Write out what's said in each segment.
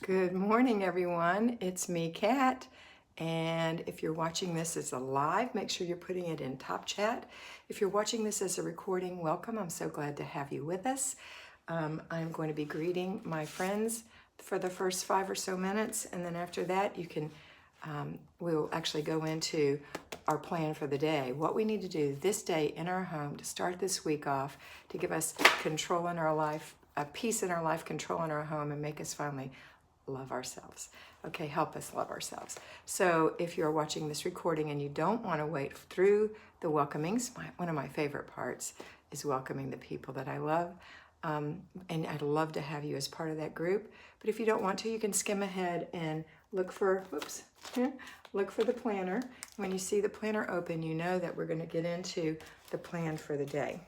Good morning, everyone. It's me, Kat. And if you're watching this as a live, make sure you're putting it in top chat. If you're watching this as a recording, welcome. I'm so glad to have you with us. I'm going to be greeting my friends for the first 5 or so minutes. And then after that, we'll actually go into our plan for the day. What we need to do this day in our home to start this week off, to give us control in our life, a peace in our life, control in our home, and make us finally love ourselves. Okay, help us love ourselves. So if you're watching this recording and you don't want to wait through the welcomings, one of my favorite parts is welcoming the people that I love. And I'd love to have you as part of that group. But if you don't want to, you can skim ahead and look for the planner. When you see the planner open, you know that we're going to get into the plan for the day.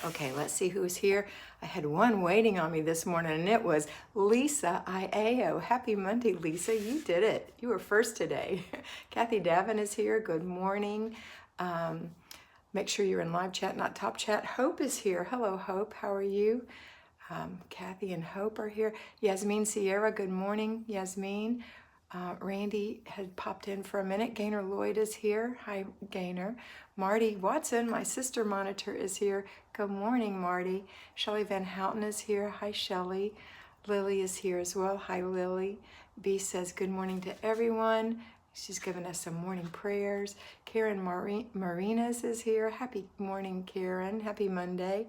Okay, let's see who's here. I had one waiting on me this morning, and it was Lisa Iao. Happy Monday, Lisa. You did it. You were first today. Kathy Davin is here. Good morning. Make sure you're in live chat, not top chat. Hope is here. Hello, Hope. How are you? Kathy and Hope are here. Yasmin Sierra, good morning, Yasmin. Randy had popped in for a minute. Gaynor Lloyd is here. Hi, Gaynor. Marty Watson, my sister monitor, is here. Good morning, Marty. Shelley Van Houten is here. Hi, Shelley. Lily is here as well. Hi, Lily. B says good morning to everyone. She's given us some morning prayers. Karen Marinas is here. Happy morning, Karen. Happy Monday.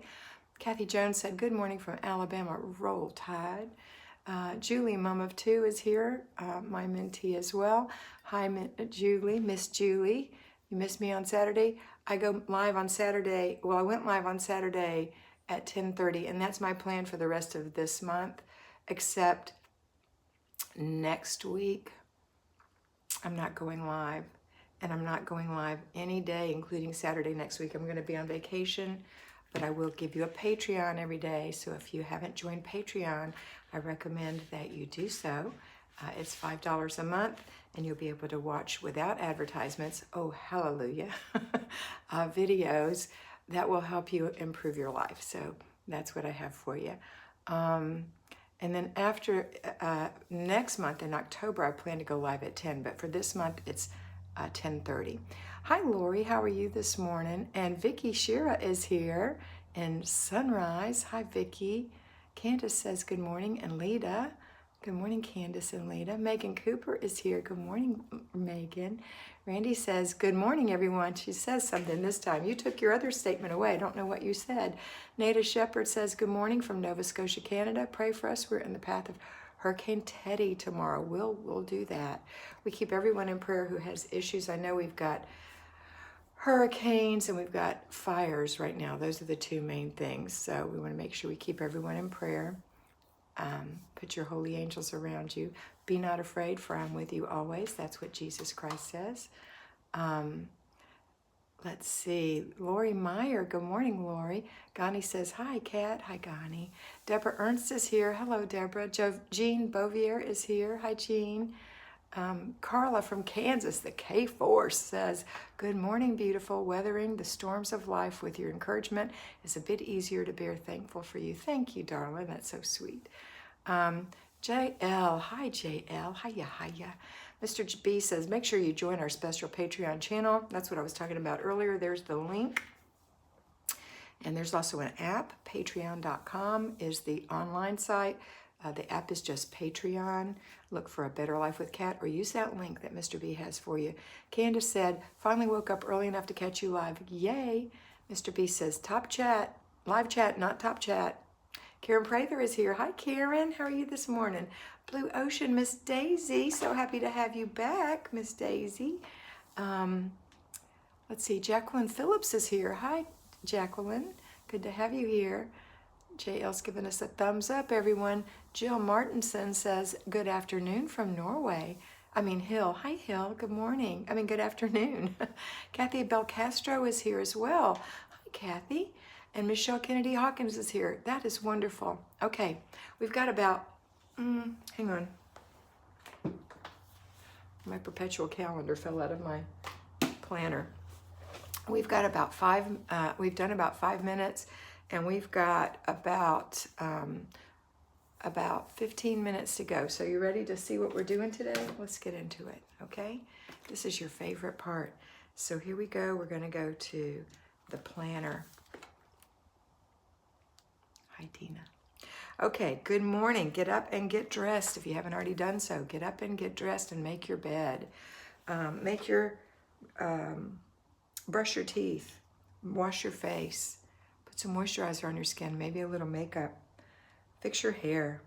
Kathy Jones said good morning from Alabama. Roll Tide. Julie, Mom of Two, is here, my mentee as well. Hi, Julie, Miss Julie. You missed me on Saturday. I go live on Saturday. Well, I went live on Saturday at 10:30, and that's my plan for the rest of this month, except next week, I'm not going live, and I'm not going live any day, including Saturday next week. I'm going to be on vacation, but I will give you a Patreon every day. So if you haven't joined Patreon, I recommend that you do so. It's $5 a month, and you'll be able to watch without advertisements, oh hallelujah, videos that will help you improve your life. So that's what I have for you. And then after next month in October, I plan to go live at 10, but for this month, it's 10:30. Hi, Lori. How are you this morning? And Vicki Shira is here. And Sunrise. Hi, Vicki. Candace says good morning. And Lita. Good morning, Candace and Lita. Megan Cooper is here. Good morning, Megan. Randy says, good morning, everyone. She says something this time. You took your other statement away. I don't know what you said. Nada Shepherd says, good morning from Nova Scotia, Canada. Pray for us. We're in the path of Hurricane Teddy tomorrow. We'll do that. We keep everyone in prayer who has issues. I know we've got hurricanes and we've got fires right now. Those are the two main things. So we want to make sure we keep everyone in prayer. Put your holy angels around you. Be not afraid, for I'm with you always. That's what Jesus Christ says. Let's see. Lori Meyer. Good morning, Lori. Gani says, hi, Kat. Hi, Gani. Deborah Ernst is here. Hello, Deborah. Jean Bovier is here. Hi, Jean. Carla from Kansas, the K-Force, says, good morning, beautiful. Weathering the storms of life with your encouragement is a bit easier to bear. Thankful for you. Thank you, darling. That's so sweet. JL. Hi, JL. Hiya. Mr. B says, make sure you join our special Patreon channel. That's what I was talking about earlier. There's the link. And there's also an app. Patreon.com is the online site. The app is just Patreon. Look for A Better Life with Kat, or use that link that Mr. B has for you. Candace said, finally woke up early enough to catch you live. Yay. Mr. B says, top chat, live chat, not top chat. Karen Prather is here. Hi, Karen. How are you this morning? Blue Ocean, Miss Daisy. So happy to have you back, Miss Daisy. Let's see. Jacqueline Phillips is here. Hi, Jacqueline. Good to have you here. JL's giving us a thumbs up, everyone. Jill Martinson says, good afternoon from Norway. Hill. Hi, Hill. Good morning. Good afternoon. Kathy Belcastro is here as well. Hi, Kathy. And Michelle Kennedy Hawkins is here. That is wonderful. Okay, we've got about, hang on. My perpetual calendar fell out of my planner. We've got about we've done about 5 minutes, and we've got about about 15 minutes to go. So you ready to see what we're doing today? Let's get into it, okay? This is your favorite part. So here we go. We're going to go to the planner. Hi, Tina. Okay, good morning. Get up and get dressed. If you haven't already done so, get up and get dressed and make your bed. Brush your teeth. Wash your face. Put some moisturizer on your skin, maybe a little makeup. Fix your hair.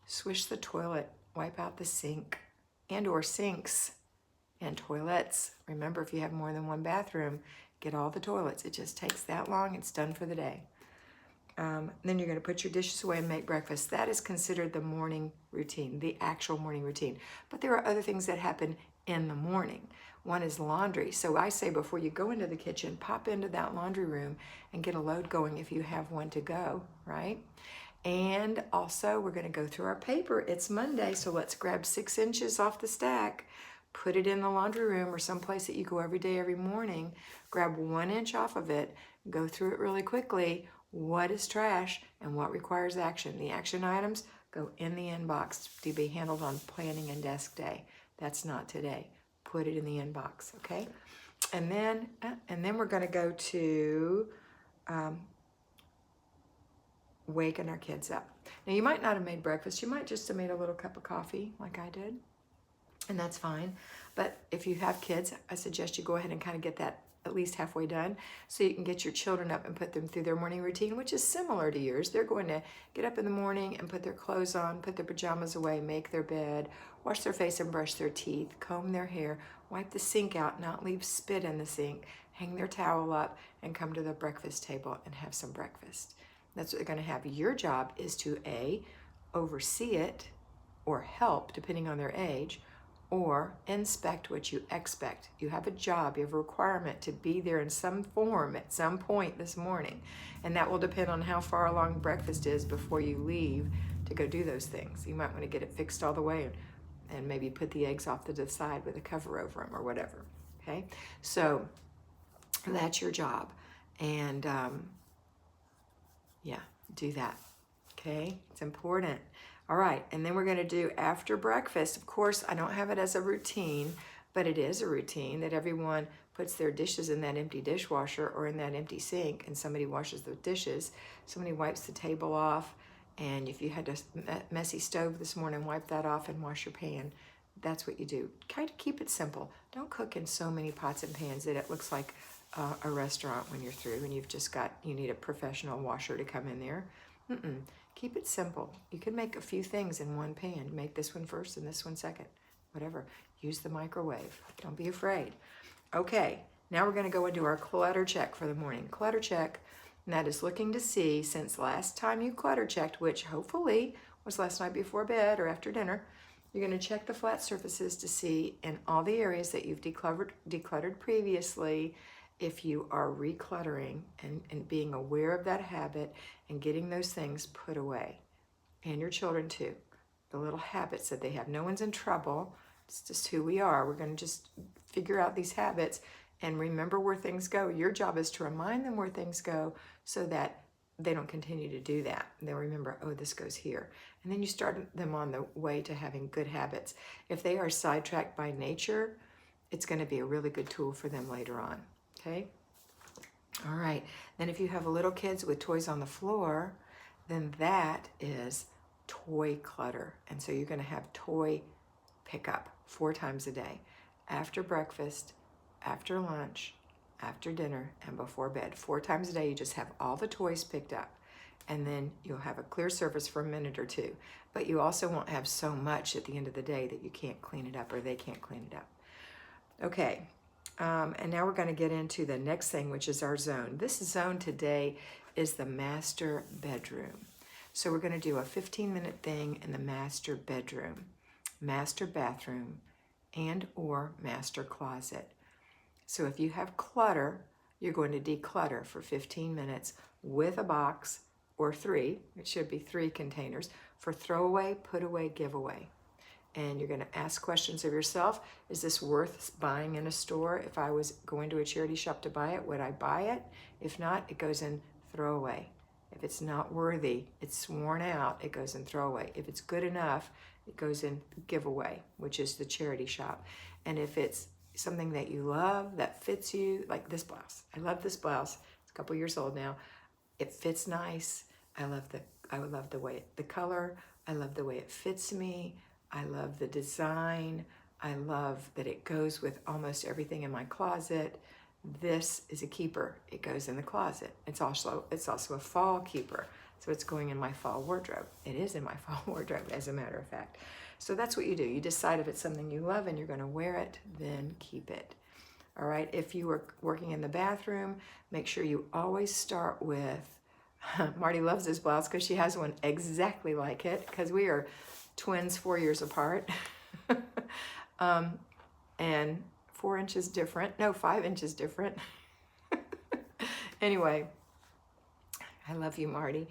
Swish the toilet. Wipe out the sink and or sinks and toilets. Remember, if you have more than one bathroom, get all the toilets. It just takes that long. It's done for the day. Then you're going to put your dishes away and make breakfast. That is considered the morning routine, the actual morning routine. But there are other things that happen in the morning. One is laundry. So I say before you go into the kitchen, pop into that laundry room and get a load going if you have one to go, right? And also we're going to go through our paper. It's Monday, so let's grab 6 inches off the stack, put it in the laundry room or someplace that you go every day, every morning. Grab 1 inch off of it, go through it really quickly. What is trash and what requires action? The action items go in the inbox to be handled on planning and desk day. That's not today. Put it in the inbox, okay? And then we're going to go to waking our kids up. Now, you might not have made breakfast. You might just have made a little cup of coffee like I did, and that's fine. But if you have kids, I suggest you go ahead and kind of get that at least halfway done so you can get your children up and put them through their morning routine, which is similar to yours. They're going to get up in the morning and put their clothes on, put their pajamas away, make their bed, wash their face and brush their teeth, comb their hair, wipe the sink out, not leave spit in the sink, hang their towel up, and come to the breakfast table and have some breakfast. That's what they're going to have. Your job is to oversee it or help, depending on their age, or inspect what you expect. You have a job, you have a requirement to be there in some form at some point this morning. And that will depend on how far along breakfast is before you leave to go do those things. You might want to get it fixed all the way and maybe put the eggs off to the side with a cover over them or whatever. Okay, so that's your job. And yeah, do that. Okay, it's important. All right, and then we're going to do after breakfast. Of course, I don't have it as a routine, but it is a routine that everyone puts their dishes in that empty dishwasher or in that empty sink, and somebody washes the dishes. Somebody wipes the table off, and if you had a messy stove this morning, wipe that off and wash your pan. That's what you do. Try to keep it simple. Don't cook in so many pots and pans that it looks like a restaurant when you're through and you need a professional washer to come in there. Keep it simple. You can make a few things in one pan. Make this one first and this one second. Whatever. Use the microwave. Don't be afraid. Okay, now we're going to go into our clutter check for the morning. Clutter check, and that is looking to see since last time you clutter checked, which hopefully was last night before bed or after dinner, you're going to check the flat surfaces to see in all the areas that you've decluttered previously if you are recluttering and being aware of that habit and getting those things put away. And your children too. The little habits that they have. No one's in trouble. It's just who we are. We're going to just figure out these habits and remember where things go. Your job is to remind them where things go so that they don't continue to do that. They'll remember, oh, this goes here. And then you start them on the way to having good habits. If they are sidetracked by nature, it's going to be a really good tool for them later on. Okay? All right. Then if you have little kids with toys on the floor, then that is toy clutter. And so you're going to have toy pickup 4 times a day. After breakfast, after lunch, after dinner, and before bed. 4 times a day, you just have all the toys picked up. And then you'll have a clear surface for a minute or two. But you also won't have so much at the end of the day that you can't clean it up or they can't clean it up. Okay. And now we're going to get into the next thing, which is our zone. This zone today is the master bedroom. So we're going to do a 15-minute thing in the master bedroom, master bathroom, and or master closet. So if you have clutter, you're going to declutter for 15 minutes with a box or 3, it should be 3 containers, for throwaway, put away, give away. And you're going to ask questions of yourself. Is this worth buying in a store? If I was going to a charity shop to buy it, would I buy it? If not, it goes in throwaway. If it's not worthy, it's worn out, it goes in throwaway. If it's good enough, it goes in giveaway, which is the charity shop. And if it's something that you love, that fits you, like this blouse. I love this blouse. It's a couple years old now. It fits nice. I love the way the color. I love the way it fits me. I love the design. I love that it goes with almost everything in my closet. This is a keeper. It goes in the closet. It's also a fall keeper. So it's going in my fall wardrobe. It is in my fall wardrobe, as a matter of fact. So that's what you do. You decide if it's something you love and you're going to wear it, then keep it. All right. If you are working in the bathroom, make sure you always start with, Marty loves this blouse because she has one exactly like it, because we are twins 4 years apart. And 4 inches different. No, 5 inches different. Anyway, I love you, Marty.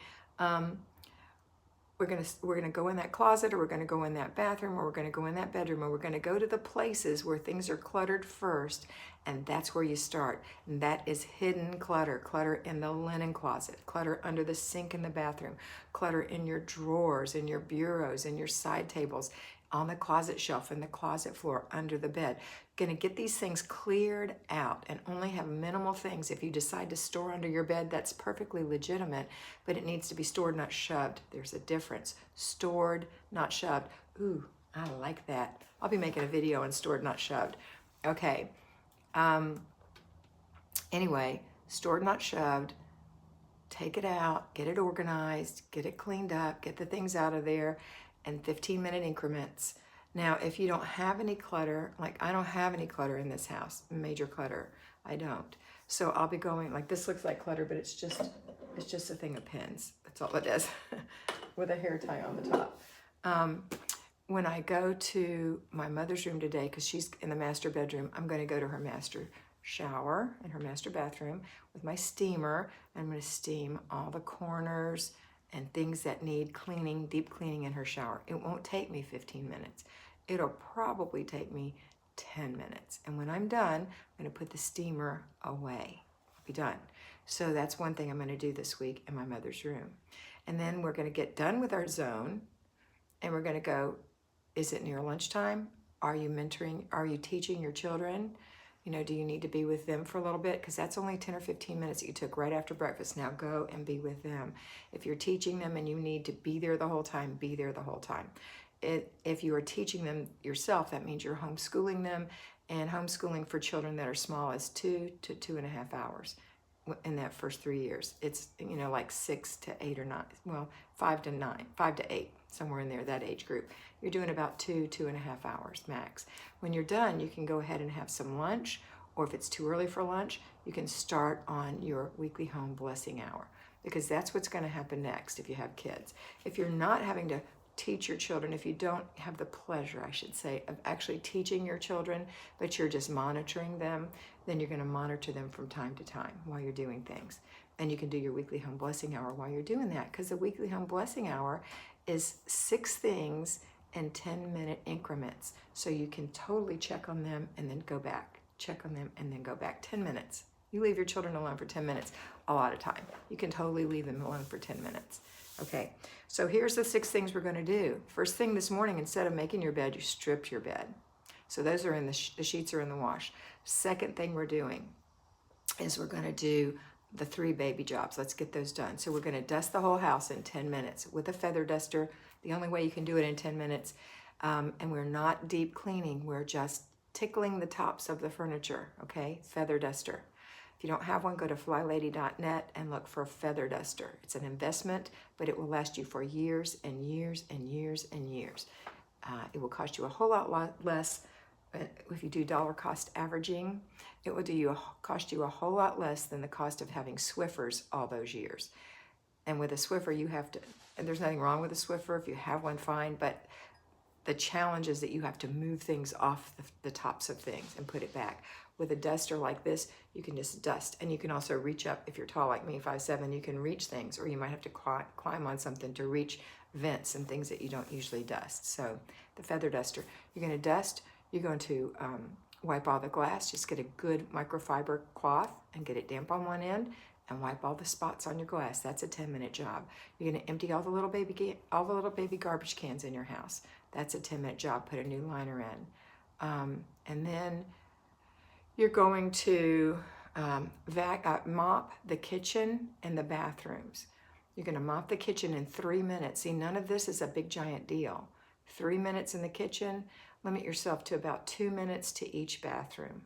We're gonna go in that closet, or we're gonna go in that bathroom, or we're gonna go in that bedroom, or we're gonna go to the places where things are cluttered first, and that's where you start. And that is hidden clutter. Clutter in the linen closet, clutter under the sink in the bathroom, clutter in your drawers, in your bureaus, in your side tables, on the closet shelf, in the closet floor, under the bed. Gonna get these things cleared out and only have minimal things. If you decide to store under your bed, that's perfectly legitimate, but it needs to be stored, not shoved. There's a difference. Stored, not shoved. Ooh, I like that. I'll be making a video on stored, not shoved. Okay. Anyway, stored, not shoved. Take it out, get it organized, get it cleaned up, get the things out of there in 15-minute increments. Now, if you don't have any clutter, like I don't have any clutter in this house, major clutter, I don't. So I'll be going, like this looks like clutter, but it's just a thing of pins. That's all it is, with a hair tie on the top. When I go to my mother's room today, because she's in the master bedroom, I'm going to go to her master shower in her master bathroom with my steamer. I'm going to steam all the corners and things that need cleaning, deep cleaning in her shower. It won't take me 15 minutes. It'll probably take me 10 minutes. And when I'm done, I'm gonna put the steamer away. I'll be done. So that's one thing I'm gonna do this week in my mother's room. And then we're gonna get done with our zone, and we're gonna go, is it near lunchtime? Are you mentoring, are you teaching your children? You know, do you need to be with them for a little bit? Because that's only 10 or 15 minutes that you took right after breakfast. Now go and be with them. If you're teaching them and you need to be there the whole time, be there the whole time. If you are teaching them yourself, that means you're homeschooling them. And homeschooling for children that are small is 2 to 2.5 hours in that first 3 years. It's, you know, like 6 to 8 or 9, well, 5 to 9, 5 to 8, somewhere in there, that age group. You're doing about 2.5 hours max. When you're done, you can go ahead and have some lunch, or if it's too early for lunch, you can start on your weekly home blessing hour, because that's what's going to happen next if you have kids. If you're not having to teach your children, if you don't have the pleasure, I should say, of actually teaching your children, but you're just monitoring them, then you're going to monitor them from time to time while you're doing things. And you can do your weekly home blessing hour while you're doing that, because the weekly home blessing hour is 6 things in 10-minute increments. So you can totally check on them and then go back, check on them and then go back. 10 minutes. You leave your children alone for 10 minutes a lot of time. You can totally leave them alone for 10 minutes. Okay, so here's the 6 things we're going to do. First thing this morning, instead of making your bed, you stripped your bed. So those are in the sheets are in the wash. Second thing we're doing is we're going to do the 3 baby jobs. Let's get those done. So we're going to dust the whole house in 10 minutes with a feather duster. The only way you can do it in 10 minutes. And we're not deep cleaning. We're just tickling the tops of the furniture, okay? Feather duster. If you don't have one, go to flylady.net and look for a feather duster. It's an investment, but it will last you for years and years and years and years. It will cost you a whole lot less. If you do dollar cost averaging, it will cost you a whole lot less than the cost of having Swiffers all those years. And with a Swiffer, you have to, and there's nothing wrong with a Swiffer. If you have one, fine, but the challenge is that you have to move things off the tops of things and put it back. With a duster like this, you can just dust. And you can also reach up. If you're tall like me, 5'7", you can reach things, or you might have to climb on something to reach vents and things that you don't usually dust. So the feather duster, you're going to dust. You're going to wipe all the glass. Just get a good microfiber cloth and get it damp on one end. and wipe all the spots on your glass. That's a 10-minute job. You're going to empty all the little baby garbage cans in your house. That's a 10-minute job. Put a new liner in. And then you're going to mop the kitchen and the bathrooms. You're going to mop the kitchen in 3 minutes. See, none of this is a big giant deal. 3 minutes in the kitchen. Limit yourself to about 2 minutes to each bathroom.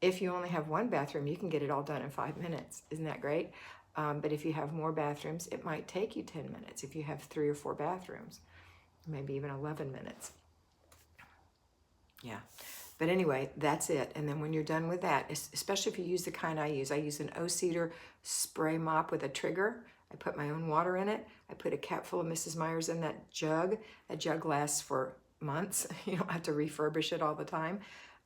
If you only have one bathroom, you can get it all done in 5 minutes. Isn't that great? But if you have more bathrooms, it might take you 10 minutes. If you have 3 or 4 bathrooms, maybe even 11 minutes. Yeah. But anyway, that's it. And then when you're done with that, especially if you use the kind I use an O-Cedar spray mop with a trigger. I put my own water in it. I put a cap full of Mrs. Meyer's in that jug. That jug lasts for months. You don't have to refurbish it all the time.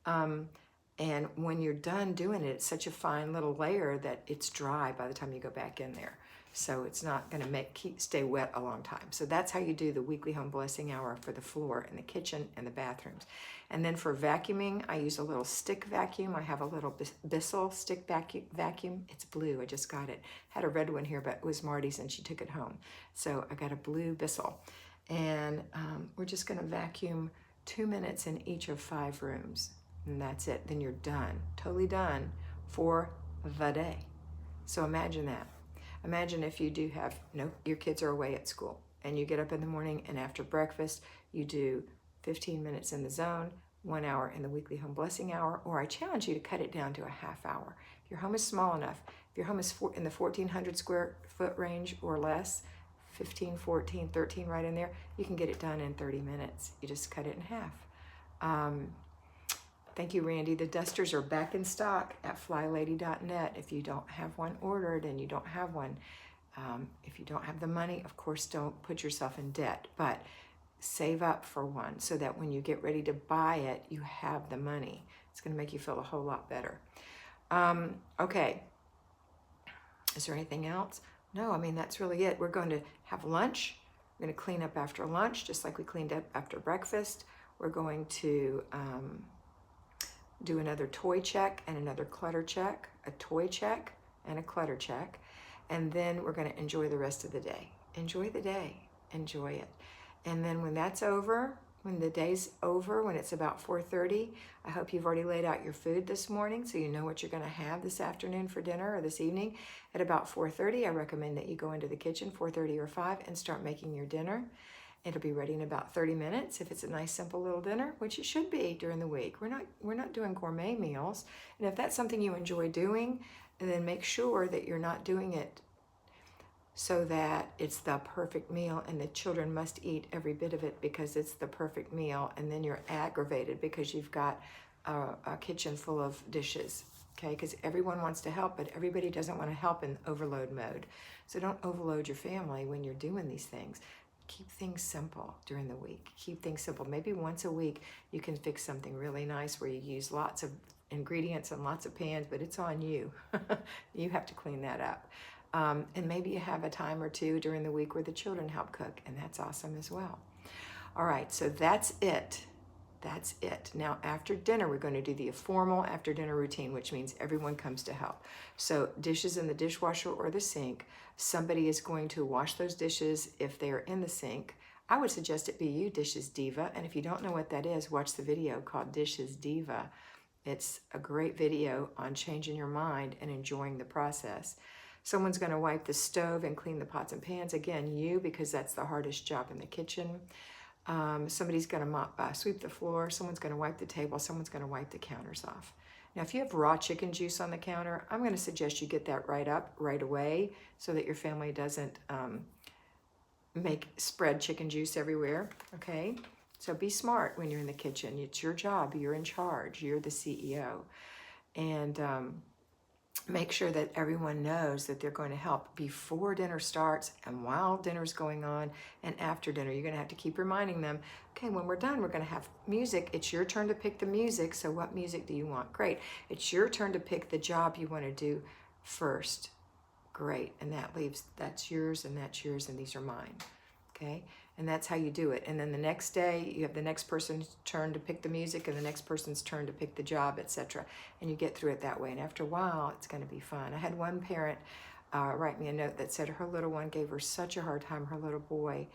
And when you're done doing it, it's such a fine little layer that it's dry by the time you go back in there. So it's not going to stay wet a long time. So that's how you do the weekly home blessing hour for the floor and the kitchen and the bathrooms. And then for vacuuming, I use a little stick vacuum. I have a little Bissell stick vacuum. It's blue. I just got it. Had a red one here, but it was Marty's and she took it home. So I got a blue Bissell. And we're just going to vacuum 2 minutes in each of 5 rooms. And that's it. Then you're done. Totally done for the day. So imagine that. Imagine if you do have, your kids are away at school and you get up in the morning and after breakfast, you do 15 minutes in the zone, 1 hour in the weekly home blessing hour, or I challenge you to cut it down to a half hour. If your home is small enough, if your home is in the 1,400 square foot range or less, 15, 14, 13 right in there, you can get it done in 30 minutes. You just cut it in half. Thank you, Randy. The dusters are back in stock at flylady.net. If you don't have one ordered and you don't have one, if you don't have the money, of course, don't put yourself in debt, but save up for one so that when you get ready to buy it, you have the money. It's going to make you feel a whole lot better. Okay. Is there anything else? No, I mean, that's really it. We're going to have lunch. We're going to clean up after lunch, just like we cleaned up after breakfast. We're going to do another toy check and another clutter check, a toy check and a clutter check. And then we're going to enjoy the rest of the day. Enjoy the day. Enjoy it. And then when that's over, when the day's over, when it's about 4:30, I hope you've already laid out your food this morning so you know what you're going to have this afternoon for dinner or this evening. At about 4:30, I recommend that you go into the kitchen, 4:30 or 5, and start making your dinner. It'll be ready in about 30 minutes if it's a nice, simple little dinner, which it should be during the week. We're not doing gourmet meals. And if that's something you enjoy doing, then make sure that you're not doing it so that it's the perfect meal and the children must eat every bit of it because it's the perfect meal, and then you're aggravated because you've got a kitchen full of dishes, okay? Because everyone wants to help, but everybody doesn't want to help in overload mode. So don't overload your family when you're doing these things. Keep things simple during the week. Keep things simple. Maybe once a week you can fix something really nice where you use lots of ingredients and lots of pans, but it's on you. You have to clean that up. And maybe you have a time or two during the week where the children help cook, and that's awesome as well. All right, so that's it. That's it. Now, after dinner, we're going to do the formal after dinner routine, which means everyone comes to help. So dishes in the dishwasher or the sink, somebody is going to wash those dishes if they're in the sink. I would suggest it be you, Dishes Diva. And if you don't know what that is, watch the video called Dishes Diva. It's a great video on changing your mind and enjoying the process. Someone's going to wipe the stove and clean the pots and pans. Again, you, because that's the hardest job in the kitchen. Somebody's going to sweep the floor. Someone's going to wipe the table. Someone's going to wipe the counters off. Now, if you have raw chicken juice on the counter, I'm going to suggest you get that right away so that your family doesn't spread chicken juice everywhere, okay? So be smart when you're in the kitchen. It's your job. You're in charge. You're the CEO. And make sure that everyone knows that they're going to help before dinner starts and while dinner's going on and after dinner. You're going to have to keep reminding them, okay, when we're done, we're going to have music. It's your turn to pick the music. So what music do you want? Great. It's your turn to pick the job you want to do first. Great. And that's yours and that's yours and these are mine. Okay. And that's how you do it. And then the next day, you have the next person's turn to pick the music and the next person's turn to pick the job, etc. And you get through it that way. And after a while, it's going to be fun. I had one parent write me a note that said her little one gave her such a hard time, her little boy.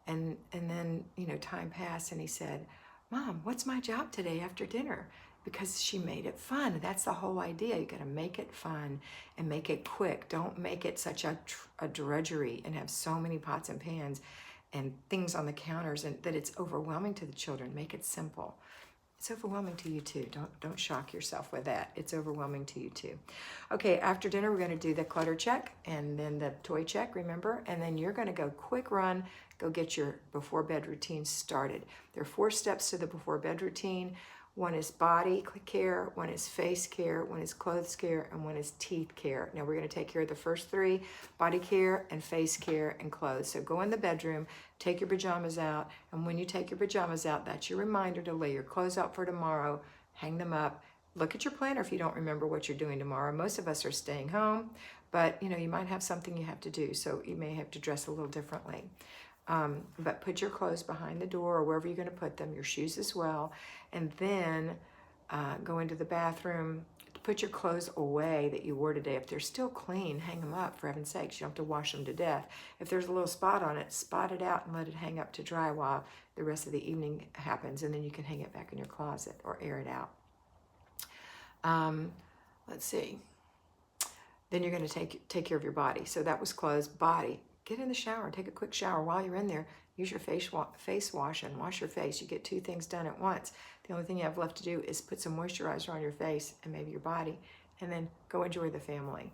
And then, time passed and he said, Mom, what's my job today after dinner? Because she made it fun. That's the whole idea. You got to make it fun and make it quick. Don't make it such a drudgery and have so many pots and pans and things on the counters and that it's overwhelming to the children. Make it simple. It's overwhelming to you too. Don't shock yourself with that. It's overwhelming to you too. Okay, after dinner, we're going to do the clutter check and then the toy check, remember? And then you're going to go quick run, go get your before bed routine started. There are 4 steps to the before bed routine. One is body care, one is face care, one is clothes care, and one is teeth care. Now we're going to take care of the first 3, body care and face care and clothes. So go in the bedroom, take your pajamas out, and when you take your pajamas out, that's your reminder to lay your clothes out for tomorrow, hang them up. Look at your planner if you don't remember what you're doing tomorrow. Most of us are staying home, but you might have something you have to do, so you may have to dress a little differently. But put your clothes behind the door or wherever you're going to put them, your shoes as well, and then go into the bathroom, put your clothes away that you wore today. If they're still clean, hang them up, for heaven's sakes. You don't have to wash them to death. If there's a little spot on it, spot it out and let it hang up to dry while the rest of the evening happens, and then you can hang it back in your closet or air it out. Let's see. Then you're going to take care of your body. So that was clothes, body. Get in the shower, take a quick shower. While you're in there, use your face wash and wash your face. You get 2 things done at once. The only thing you have left to do is put some moisturizer on your face and maybe your body, and then go enjoy the family.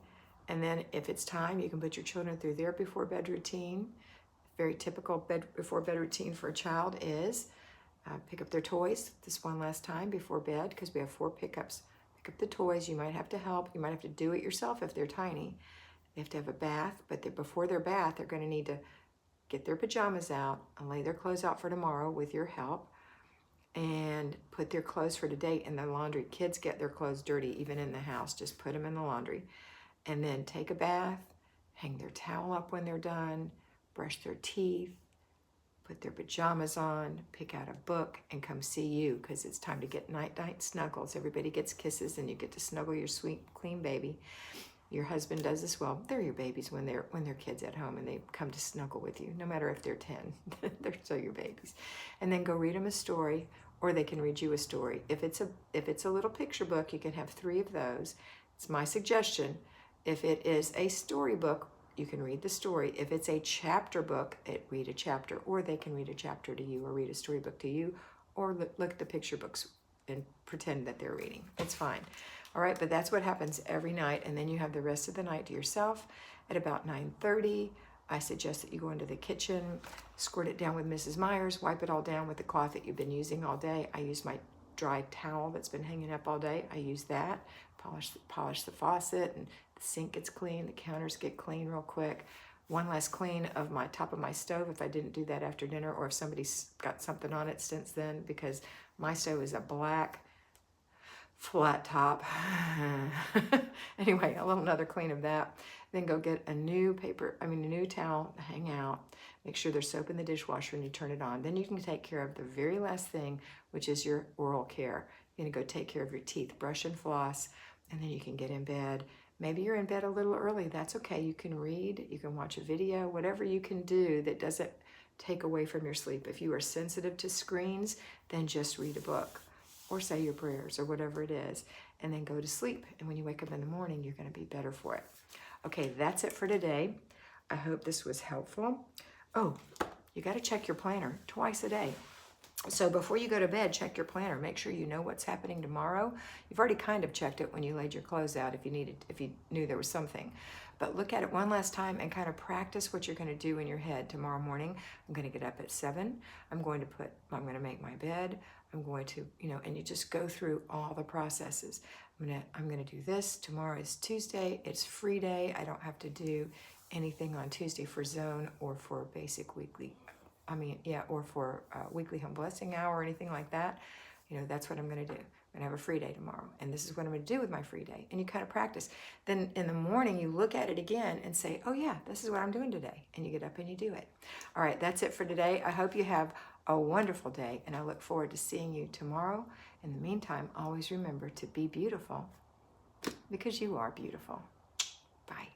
And then if it's time, you can put your children through their before bed routine. Very typical before bed routine for a child is pick up their toys this one last time before bed, because we have 4 pickups. Pick up the toys. You might have to help. You might have to do it yourself if they're tiny. They have to have a bath, but before their bath, they're going to need to get their pajamas out and lay their clothes out for tomorrow with your help, and put their clothes for today in the laundry. Kids get their clothes dirty even in the house. Just put them in the laundry. And then take a bath, hang their towel up when they're done, brush their teeth, put their pajamas on, pick out a book, and come see you, because it's time to get night-night snuggles. Everybody gets kisses, and you get to snuggle your sweet, clean baby. Your husband does as well. They're your babies when they're kids at home and they come to snuggle with you, no matter if they're 10. They're still your babies. And then go read them a story, or they can read you a story. If it's a little picture book, you can have 3 of those. It's my suggestion. If it is a storybook, you can read the story. If it's a chapter book, read a chapter, or they can read a chapter to you or read a storybook to you, or look at the picture books and pretend that they're reading. It's fine. All right, but that's what happens every night, and then you have the rest of the night to yourself. At about 9:30, I suggest that you go into the kitchen, squirt it down with Mrs. Myers, wipe it all down with the cloth that you've been using all day. I use my dry towel that's been hanging up all day. I use that, polish the faucet, and the sink gets clean, the counters get clean real quick. One last clean of my top of my stove if I didn't do that after dinner, or if somebody's got something on it since then, because my stove is a black flat top. Anyway, another clean of that. Then go get a new towel, hang out. Make sure there's soap in the dishwasher when you turn it on. Then you can take care of the very last thing, which is your oral care. You're gonna go take care of your teeth, brush and floss, and then you can get in bed. Maybe you're in bed a little early. That's okay. You can read, you can watch a video, whatever you can do that doesn't take away from your sleep. If you are sensitive to screens, then just read a book, or say your prayers, or whatever it is, and then go to sleep. And when you wake up in the morning, you're going to be better for it. Okay, that's it for today. I hope this was helpful. Oh, you got to check your planner twice a day. So before you go to bed, check your planner. Make sure you know what's happening tomorrow. You've already kind of checked it when you laid your clothes out if you knew there was something. But look at it one last time and kind of practice what you're going to do in your head. Tomorrow morning, I'm going to get up at 7. I'm going to make my bed. I'm going to, and you just go through all the processes. I'm going to do this. Tomorrow is Tuesday. It's free day. I don't have to do anything on Tuesday for zone or for basic weekly. Or for weekly home blessing hour or anything like that. That's what I'm going to do. I'm going to have a free day tomorrow, and this is what I'm going to do with my free day. And you kind of practice. Then in the morning, you look at it again and say, oh yeah, this is what I'm doing today. And you get up and you do it. All right, that's it for today. I hope you have a wonderful day, and I look forward to seeing you tomorrow. In the meantime, always remember to be beautiful, because you are beautiful. Bye.